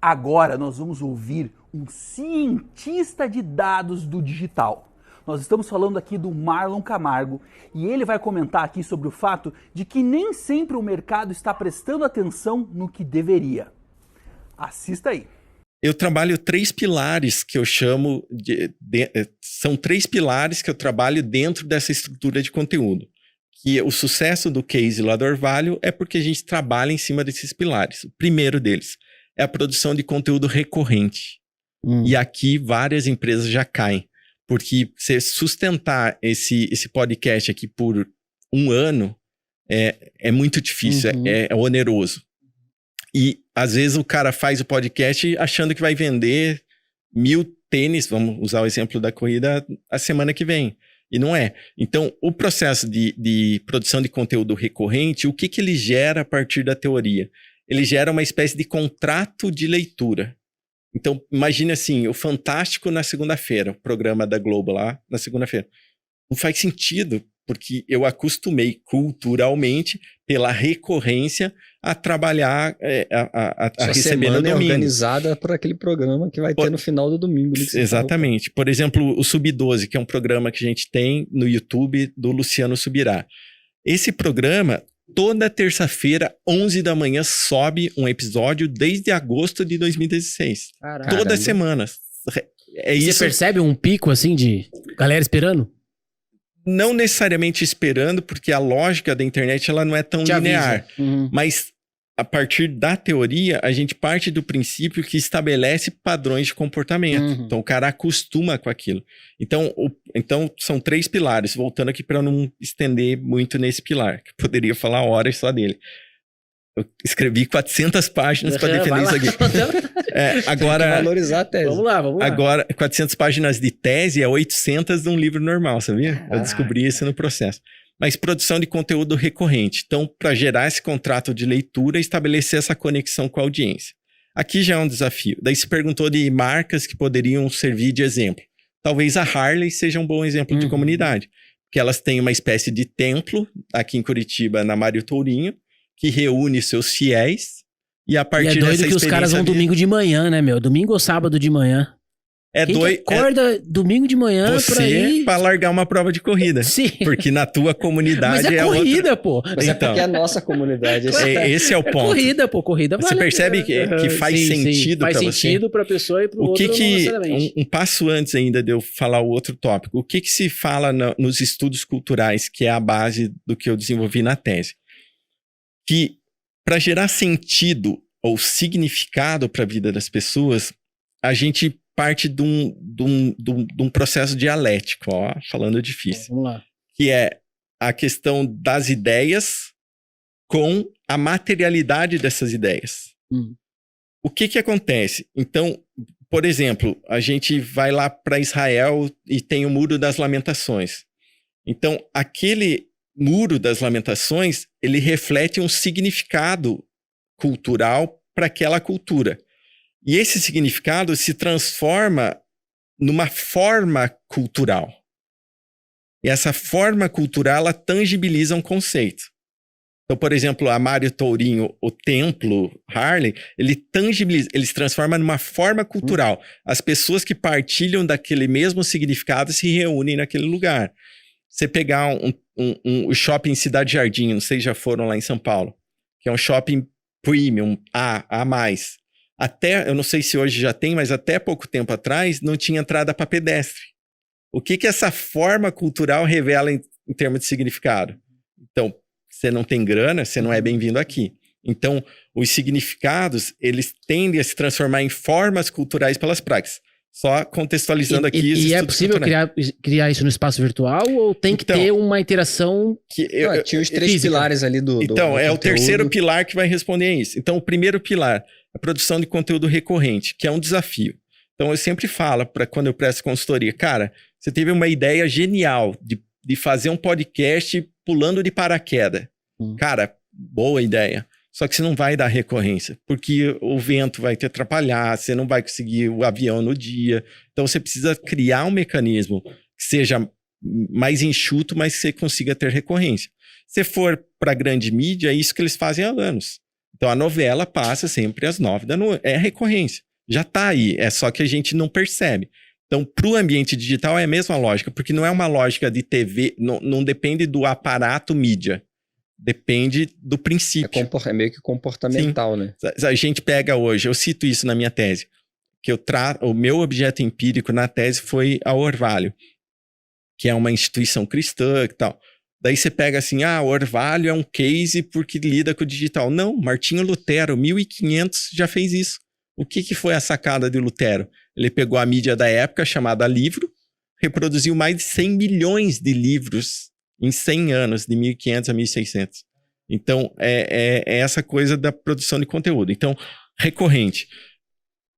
Agora nós vamos ouvir um cientista de dados do digital. Nós estamos falando aqui do Marlon Camargo e ele vai comentar aqui sobre o fato de que nem sempre o mercado está prestando atenção no que deveria. Assista aí. Eu trabalho 3 pilares que eu chamo são 3 pilares que eu trabalho dentro dessa estrutura de conteúdo. Que o sucesso do case lá do Orvalho é porque a gente trabalha em cima desses pilares. O primeiro deles é a produção de conteúdo recorrente. E aqui várias empresas já caem. Porque você sustentar esse podcast aqui por 1 ano é muito difícil, é oneroso. E às vezes o cara faz o podcast achando que vai vender 1000 tênis, vamos usar o exemplo da corrida, a semana que vem. E não é. Então, o processo de produção de conteúdo recorrente, o que ele gera a partir da teoria? Ele gera uma espécie de contrato de leitura. Então, imagine assim, o Fantástico na segunda-feira, o programa da Globo lá na segunda-feira. Não faz sentido, porque eu acostumei culturalmente, pela recorrência, a trabalhar, a receber no domingo. É organizada por aquele programa que vai ter no final do domingo. Exatamente. Por exemplo, o Sub-12, que é um programa que a gente tem no YouTube do Luciano Subirá. Esse programa, toda terça-feira, 11 da manhã, sobe um episódio desde agosto de 2016. Caramba. Toda semana. Você percebe um pico assim de galera esperando? Não necessariamente esperando, porque a lógica da internet ela não é tão linear. Mas a partir da teoria, a gente parte do princípio que estabelece padrões de comportamento. Então o cara acostuma com aquilo. Então são 3 pilares. Voltando aqui para não estender muito nesse pilar, que poderia falar horas só dele. Eu escrevi 400 páginas para defender isso aqui. Agora, tem que valorizar a tese. Vamos lá. Agora, 400 páginas de tese é 800 de um livro normal, sabia? Eu descobri isso no processo. Mas produção de conteúdo recorrente. Então, para gerar esse contrato de leitura, estabelecer essa conexão com a audiência. Aqui já é um desafio. Daí se perguntou de marcas que poderiam servir de exemplo. Talvez a Harley seja um bom exemplo de comunidade. Porque elas têm uma espécie de templo, aqui em Curitiba, na Mário Tourinho, que reúne seus fiéis e a partir dessa experiência... É doido que os caras vão domingo de manhã, né, meu? Domingo ou sábado de manhã. Acorda domingo de manhã pra largar uma prova de corrida. Sim. Porque na tua comunidade Mas é corrida, outra. pô. Mas então, porque é a nossa comunidade. Esse é o ponto. Corrida, pô. Corrida vale. Você percebe que faz sentido pra você? Faz sentido pra pessoa e pro outro. Um passo antes ainda de eu falar o outro tópico. O que se fala nos estudos culturais, que é a base do que eu desenvolvi na tese? Que para gerar sentido ou significado para a vida das pessoas, a gente parte de um processo dialético, falando difícil. Vamos lá. Que é a questão das ideias com a materialidade dessas ideias. O que acontece? Então, por exemplo, a gente vai lá para Israel e tem o Muro das Lamentações. Então, aquele Muro das Lamentações, ele reflete um significado cultural para aquela cultura. E esse significado se transforma numa forma cultural. E essa forma cultural, ela tangibiliza um conceito. Então, por exemplo, a Mário Tourinho, o templo Harley, ele tangibiliza, ele se transforma numa forma cultural. As pessoas que partilham daquele mesmo significado se reúnem naquele lugar. Você pegar o shopping Cidade Jardim, não sei se já foram lá em São Paulo, que é um shopping premium, A+. Eu não sei se hoje já tem, mas até pouco tempo atrás não tinha entrada para pedestre. O que essa forma cultural revela em termos de significado? Então, você não tem grana, você não é bem-vindo aqui. Então, os significados, eles tendem a se transformar em formas culturais pelas práticas. Só contextualizando aqui... E é possível criar isso no espaço virtual ou tem que ter uma interação... Tinha os 3 pilares ali do Então, é o terceiro pilar que vai responder a isso. Então, o primeiro pilar, a produção de conteúdo recorrente, que é um desafio. Então, eu sempre falo, quando eu presto consultoria, cara, você teve uma ideia genial de fazer um podcast pulando de paraquedas. Cara, boa ideia. Só que você não vai dar recorrência, porque o vento vai te atrapalhar, você não vai conseguir o avião no dia. Então, você precisa criar um mecanismo que seja mais enxuto, mas que você consiga ter recorrência. Se for para grande mídia, é isso que eles fazem há anos. Então, Então a novela passa sempre às 9 da noite. É recorrência. Já está aí. É só que a gente não percebe. Então, para o ambiente digital é a mesma lógica, porque não é uma lógica de TV, não depende do aparato mídia. Depende do princípio. É meio que comportamental, né? A gente pega hoje, eu cito isso na minha tese, que o meu objeto empírico na tese foi a Orvalho, que é uma instituição cristã e tal. Daí você pega assim, o Orvalho é um case porque lida com o digital. Não, Martinho Lutero, 1500, já fez isso. O que foi a sacada de Lutero? Ele pegou a mídia da época, chamada livro, reproduziu mais de 100 milhões de livros em 100 anos, de 1500 a 1600. Então, é essa coisa da produção de conteúdo. Então, recorrente.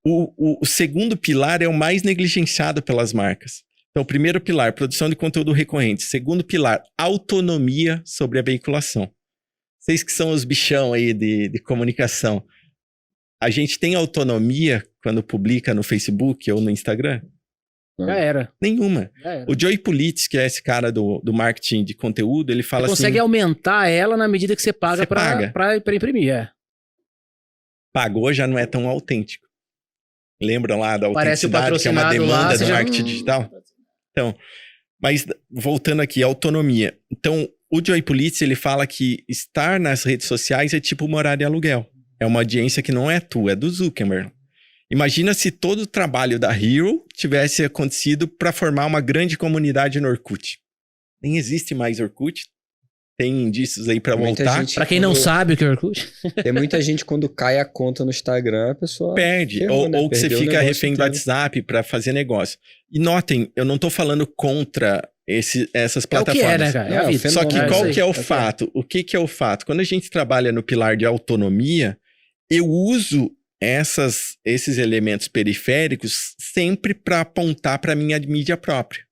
O segundo pilar é o mais negligenciado pelas marcas. Então, o primeiro pilar, produção de conteúdo recorrente. Segundo pilar, autonomia sobre a veiculação. Vocês que são os bichão aí de comunicação, a gente tem autonomia quando publica no Facebook ou no Instagram? Já era. Nenhuma. Já era. O Joey Pulitz, que é esse cara do marketing de conteúdo, ele fala assim... Você consegue aumentar ela na medida que você paga para imprimir, Pagou já não é tão autêntico. Lembram lá da autenticidade, que é uma demanda do marketing digital? Então, mas voltando aqui, autonomia. Então, o Joey Pulitz, ele fala que estar nas redes sociais é tipo morar de aluguel. É uma audiência que não é tua, é do Zuckerberg. Imagina se todo o trabalho da Hero tivesse acontecido para formar uma grande comunidade no Orkut. Nem existe mais Orkut. Tem indícios aí para voltar. Para quem não sabe o que é Orkut. Tem muita gente, quando cai a conta no Instagram, a pessoa perde. Ferrou, ou que você fica refém do WhatsApp para fazer negócio. E notem, eu não estou falando contra essas plataformas. É o que é, né, cara? É só que qual que é o fato? O que é o fato? Quando a gente trabalha no pilar de autonomia, eu uso esses elementos periféricos sempre para apontar para a minha mídia própria.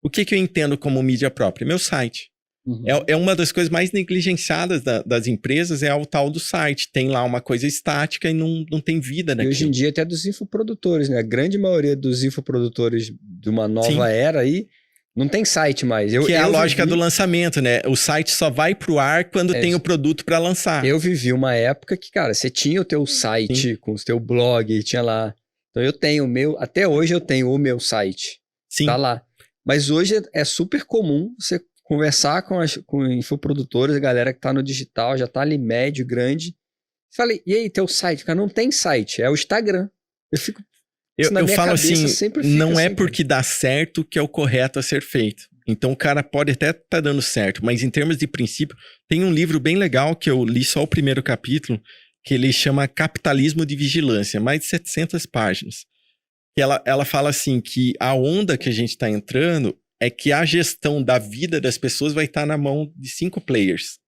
O que eu entendo como mídia própria? Meu site. Uhum. É uma das coisas mais negligenciadas das empresas, é o tal do site. Tem lá uma coisa estática e não tem vida naquilo. E hoje em dia até dos infoprodutores, né? A grande maioria dos infoprodutores de uma nova era aí não tem site mais. Que é a lógica do lançamento, né? O site só vai pro ar quando tem o produto para lançar. Eu vivi uma época que, cara, você tinha o teu site com o teu blog, tinha lá. Então eu tenho o meu, até hoje eu tenho o meu site. Sim. Tá lá. Mas hoje é super comum você conversar com infoprodutores, a galera que tá no digital, já tá ali médio, grande. Falei, e aí, teu site? Cara, não tem site, é o Instagram. Eu fico... Eu falo assim, não é porque dá certo que é o correto a ser feito. Então o cara pode até estar dando certo, mas em termos de princípio, tem um livro bem legal que eu li só o primeiro capítulo, que ele chama Capitalismo de Vigilância, mais de 700 páginas. E ela fala assim que a onda que a gente está entrando é que a gestão da vida das pessoas vai estar na mão de 5 players.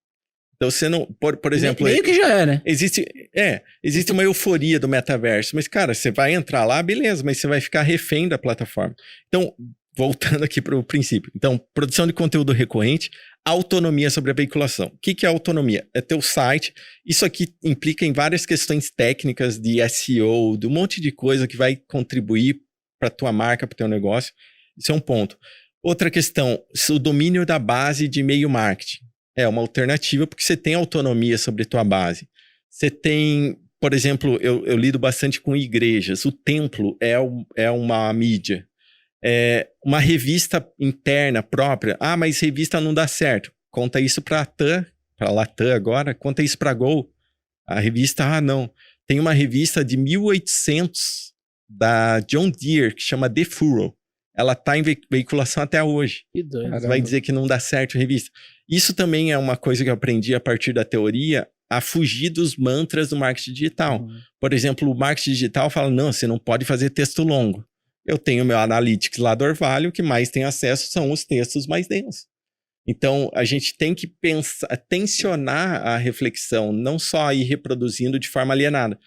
Então você não, por exemplo... Meio que já é, né? Existe uma euforia do metaverso, mas cara, você vai entrar lá, beleza, mas você vai ficar refém da plataforma. Então, voltando aqui para o princípio. Então, produção de conteúdo recorrente, autonomia sobre a veiculação. O que é autonomia? É teu site. Isso aqui implica em várias questões técnicas de SEO, de um monte de coisa que vai contribuir para tua marca, para teu negócio. Isso é um ponto. Outra questão, o domínio da base de e-mail marketing. É uma alternativa porque você tem autonomia sobre tua base. Você tem, por exemplo, eu lido bastante com igrejas. O templo é uma mídia. Uma revista interna própria. Ah, mas revista não dá certo. Conta isso para a Latam agora. Conta isso para a Gol. A revista, não. Tem uma revista de 1800 da John Deere que chama The Furrow. Ela está em veiculação até hoje. Que doido. Você vai dizer que não dá certo a revista. Isso também é uma coisa que eu aprendi a partir da teoria, a fugir dos mantras do marketing digital. Por exemplo, o marketing digital fala, não, você não pode fazer texto longo. Eu tenho meu Analytics lá do Orvalho, o que mais tem acesso são os textos mais densos. Então, a gente tem que tensionar a reflexão, não só ir reproduzindo de forma alienada.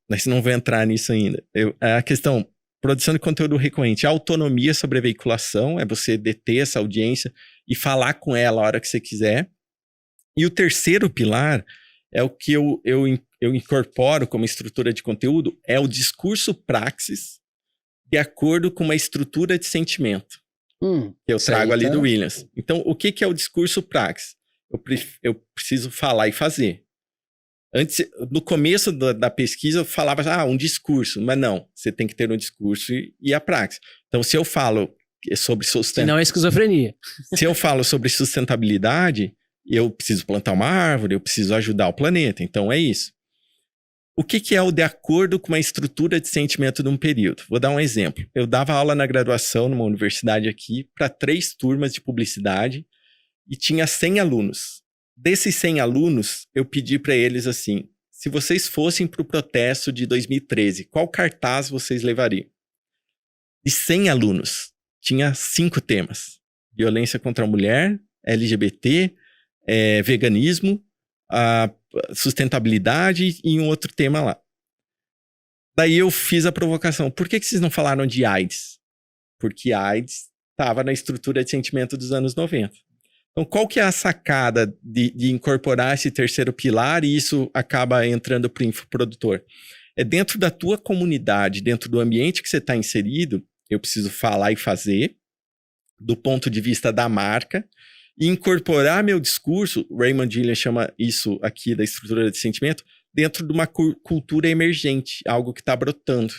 Mas não vou entrar nisso ainda. A questão... Produção de conteúdo recorrente. A autonomia sobre a veiculação é você deter essa audiência e falar com ela a hora que você quiser. E o terceiro pilar é o que eu incorporo como estrutura de conteúdo, é o discurso praxis de acordo com uma estrutura de sentimento. Que eu trago ali do Williams. Então, o que é o discurso praxis? Eu preciso falar e fazer. Antes, no começo da pesquisa, eu falava, um discurso. Mas não, você tem que ter um discurso e a prática. Então, se eu falo sobre sustentabilidade... Senão é esquizofrenia. Se eu falo sobre sustentabilidade, eu preciso plantar uma árvore, eu preciso ajudar o planeta. Então, é isso. O que é o de acordo com uma estrutura de sentimento de um período? Vou dar um exemplo. Eu dava aula na graduação, numa universidade aqui, para 3 turmas de publicidade e tinha 100 alunos. Desses 100 alunos, eu pedi para eles assim, se vocês fossem para o protesto de 2013, qual cartaz vocês levariam? De 100 alunos, tinha 5 temas. Violência contra a mulher, LGBT, veganismo, sustentabilidade e um outro tema lá. Daí eu fiz a provocação. Por que vocês não falaram de AIDS? Porque AIDS estava na estrutura de sentimento dos anos 90. Então, qual que é a sacada de incorporar esse terceiro pilar e isso acaba entrando para o infoprodutor? É dentro da tua comunidade, dentro do ambiente que você está inserido, eu preciso falar e fazer, do ponto de vista da marca, e incorporar meu discurso, Raymond Gilliam chama isso aqui da estrutura de sentimento, dentro de uma cultura emergente, algo que está brotando.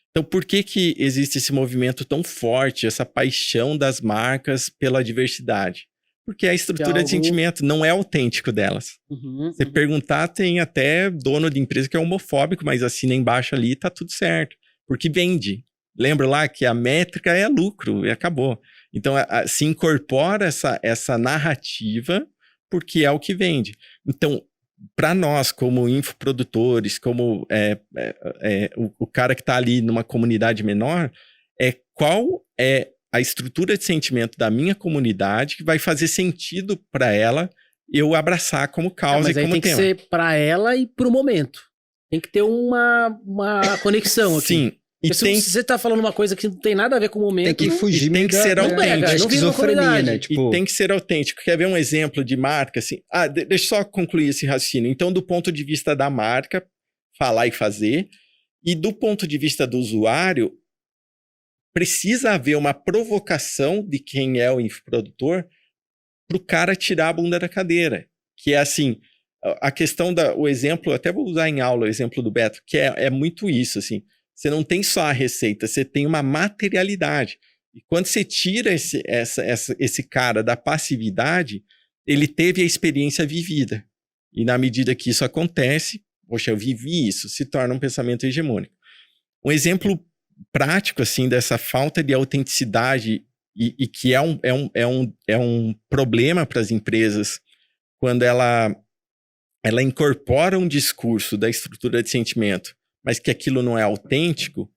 Então, por que existe esse movimento tão forte, essa paixão das marcas pela diversidade? Porque a estrutura de sentimento não é autêntico delas. Você perguntar, tem até dono de empresa que é homofóbico, mas assina embaixo ali, tá tudo certo. Porque vende. Lembra lá que a métrica é lucro e acabou. Então, se incorpora essa narrativa porque é o que vende. Então, para nós, como infoprodutores, como o cara que está ali numa comunidade menor, qual é a estrutura de sentimento da minha comunidade que vai fazer sentido para ela eu abraçar como causa e como tema. Mas aí tem que ser para ela e para o momento. Tem que ter uma conexão aqui. Sim. E se você tá falando uma coisa que não tem nada a ver com o momento... Tem que fugir, tem que ser autêntico. Esquizofrenia, né? Tipo... E tem que ser autêntico. Quer ver um exemplo de marca? Assim? Deixa eu só concluir esse raciocínio. Então, do ponto de vista da marca, falar e fazer. E do ponto de vista do usuário, precisa haver uma provocação de quem é o infoprodutor para o cara tirar a bunda da cadeira. Que é assim, a questão o exemplo, até vou usar em aula o exemplo do Beto, que é muito isso, assim. Você não tem só a receita, você tem uma materialidade. E quando você tira esse cara da passividade, ele teve a experiência vivida. E na medida que isso acontece, poxa, eu vivi isso, se torna um pensamento hegemônico. Um exemplo prático, assim, dessa falta de autenticidade e que é um problema para as empresas quando ela incorpora um discurso da estrutura de sentimento, mas que aquilo não é autêntico,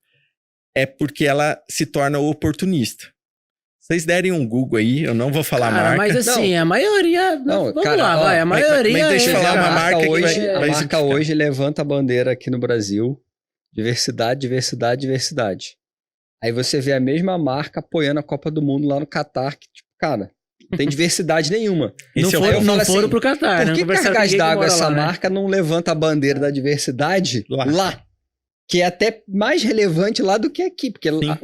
é porque ela se torna oportunista. Vocês derem um Google aí, eu não vou falar marca. Mas assim, não. A maioria... Não, vamos cara, lá, vai, a maioria... Mas deixa eu falar uma marca hoje, a marca hoje levanta a bandeira aqui no Brasil, diversidade, diversidade, diversidade. Aí você vê a mesma marca apoiando a Copa do Mundo lá no Catar, que tipo, cara, não tem diversidade nenhuma. Não foram pro Catar. Por que cargas d'água essa marca não levanta a bandeira da diversidade lá? Que é até mais relevante lá do que aqui, porque lá,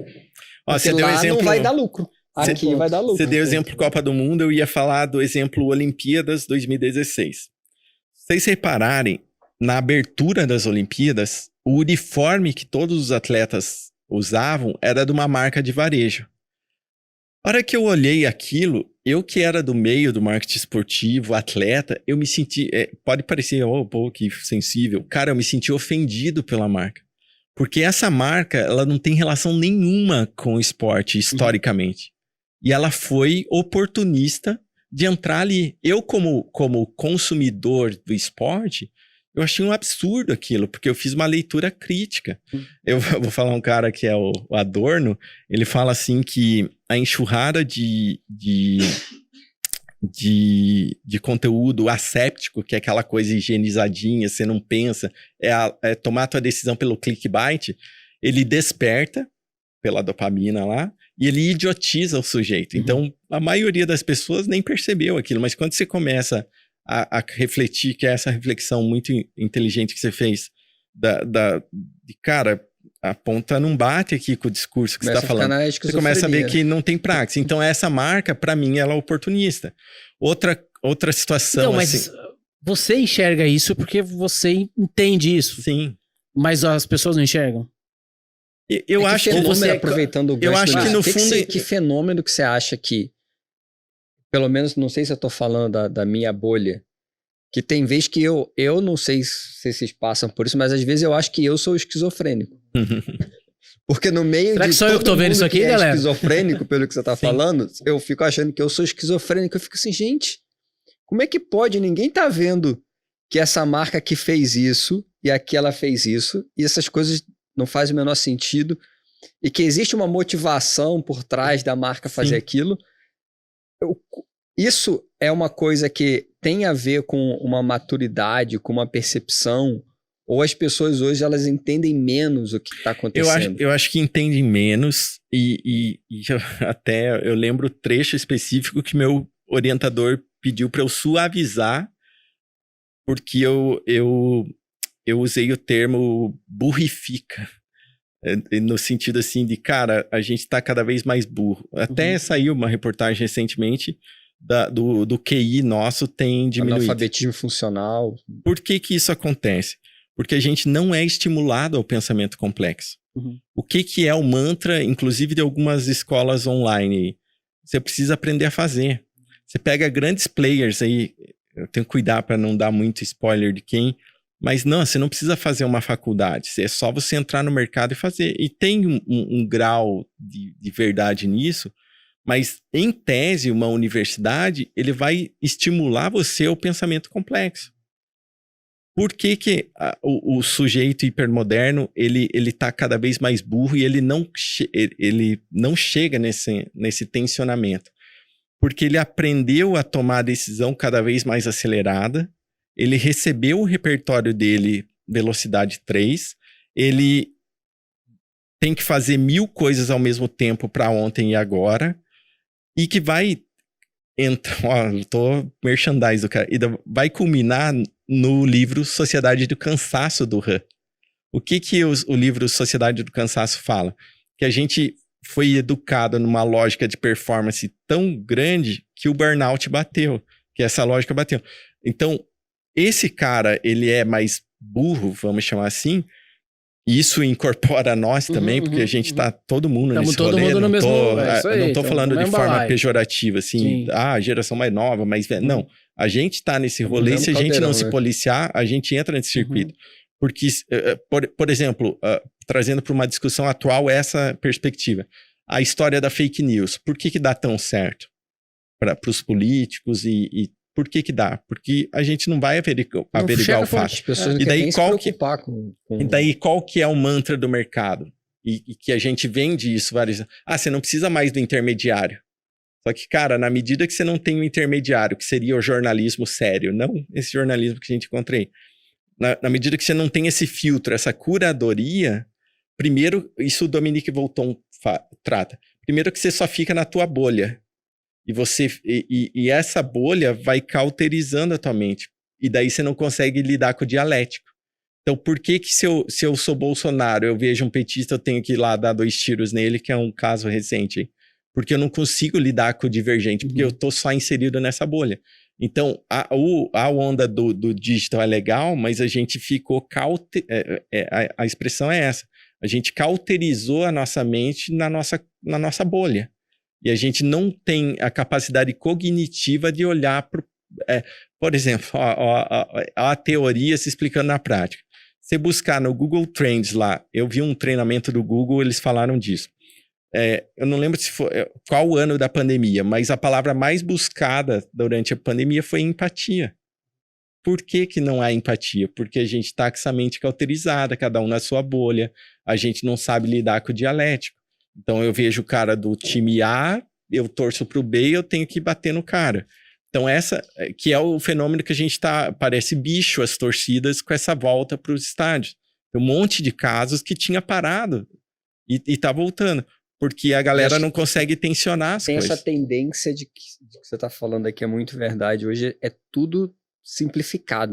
você deu exemplo, não vai dar lucro. Aqui vai dar lucro. Você deu exemplo Copa do Mundo, eu ia falar do exemplo Olimpíadas 2016. Se vocês repararem, na abertura das Olimpíadas, o uniforme que todos os atletas usavam era de uma marca de varejo. A hora que eu olhei aquilo, eu que era do meio do marketing esportivo, atleta, eu me senti... pode parecer, que sensível. Cara, eu me senti ofendido pela marca. Porque essa marca, ela não tem relação nenhuma com o esporte, historicamente. E ela foi oportunista de entrar ali. Eu, como consumidor do esporte, eu achei um absurdo aquilo, porque eu fiz uma leitura crítica. Eu vou falar um cara que é o Adorno, ele fala assim que a enxurrada de conteúdo asséptico, que é aquela coisa higienizadinha, você não pensa, é tomar a tua decisão pelo clickbait, ele desperta pela dopamina lá, e ele idiotiza o sujeito. Então, a maioria das pessoas nem percebeu aquilo, mas quando você começa a refletir, que é essa reflexão muito inteligente que você fez, cara, a ponta não bate aqui com o discurso que você está falando. Você começa a ver que não tem prática. Então, essa marca, para mim, ela é oportunista. Outra situação, então, mas Você enxerga isso porque você entende isso. Sim. Mas as pessoas não enxergam? Eu acho que você, aproveitando o gancho, eu acho que no fundo... Que fenômeno que você acha que, pelo menos, não sei se eu tô falando da minha bolha, que tem vez que eu não sei se vocês passam por isso, mas às vezes eu acho que eu sou esquizofrênico. Porque no meio Será de que só eu que tô vendo isso aqui, galera? Esquizofrênico, pelo que você tá falando, eu fico achando que eu sou esquizofrênico. Eu fico assim, gente, como é que pode? Ninguém tá vendo que essa marca aqui fez isso e aquela fez isso, e essas coisas não fazem o menor sentido, e que existe uma motivação por trás da marca fazer aquilo. Isso é uma coisa que tem a ver com uma maturidade, com uma percepção, ou as pessoas hoje elas entendem menos o que está acontecendo? Eu acho que entendem menos, e eu lembro o trecho específico que meu orientador pediu para eu suavizar, porque eu usei o termo burrifica, no sentido assim de, cara, a gente tá cada vez mais burro. Até saiu uma reportagem recentemente do QI nosso tem diminuído. Analfabetismo funcional. Por que isso acontece? Porque a gente não é estimulado ao pensamento complexo. O que é o mantra, inclusive de algumas escolas online? Você precisa aprender a fazer. Você pega grandes players aí, eu tenho que cuidar para não dar muito spoiler de quem, mas não, você não precisa fazer uma faculdade, é só você entrar no mercado e fazer. E tem um grau de verdade nisso, mas em tese, uma universidade, ele vai estimular você ao pensamento complexo. Por que o sujeito hipermoderno, ele tá cada vez mais burro e ele não chega nesse tensionamento? Porque ele aprendeu a tomar a decisão cada vez mais acelerada, ele recebeu o repertório dele velocidade 3, ele tem que fazer 1000 coisas ao mesmo tempo para ontem e agora, e que vai entrar, tô merchandise do cara, e vai culminar no livro Sociedade do Cansaço do Han. O que o livro Sociedade do Cansaço fala? Que a gente foi educado numa lógica de performance tão grande que o burnout bateu, que essa lógica bateu. Então, esse cara, ele é mais burro, vamos chamar assim, e isso incorpora nós também, porque a gente tá todo mundo nesse rolê. Todo mundo no mesmo... não tô falando de forma pejorativa, assim, a geração mais nova, mais velha. Não, a gente tá nesse rolê, se a gente não se policiar, a gente entra nesse circuito. Porque, por exemplo, trazendo para uma discussão atual essa perspectiva, a história da fake news, por que dá tão certo para os políticos e por que dá? Porque a gente não vai averiguar o fato. As pessoas não querem se preocupar com... E daí qual que é o mantra do mercado? E que a gente vende isso várias... você não precisa mais do intermediário. Só que, cara, na medida que você não tem o intermediário, que seria o jornalismo sério, não esse jornalismo que a gente encontrei, na medida que você não tem esse filtro, essa curadoria, primeiro, isso o Dominique Volton trata. Primeiro que você só fica na tua bolha. E essa bolha vai cauterizando a tua mente. E daí você não consegue lidar com o dialético. Então, por que se eu sou Bolsonaro, eu vejo um petista, eu tenho que ir lá dar 2 tiros nele, que é um caso recente. Porque eu não consigo lidar com o divergente, porque eu tô só inserido nessa bolha. Então, a onda do digital é legal, mas a gente ficou... a expressão é essa. A gente cauterizou a nossa mente na nossa bolha. E a gente não tem a capacidade cognitiva de olhar para... por exemplo, a teoria se explicando na prática. Você buscar no Google Trends lá, eu vi um treinamento do Google, eles falaram disso. Eu não lembro qual o ano da pandemia, mas a palavra mais buscada durante a pandemia foi empatia. Por que não há empatia? Porque a gente está com essa mente cauterizada, cada um na sua bolha, a gente não sabe lidar com o dialético. Então eu vejo o cara do time A, eu torço pro B e eu tenho que bater no cara. Então essa que é o fenômeno que a gente parece bicho as torcidas com essa volta para os estádios. Tem um monte de casos que tinha parado e tá voltando. Porque a galera não consegue tensionar as coisas. Tem essa tendência de que você tá falando aqui é muito verdade. Hoje é tudo simplificado.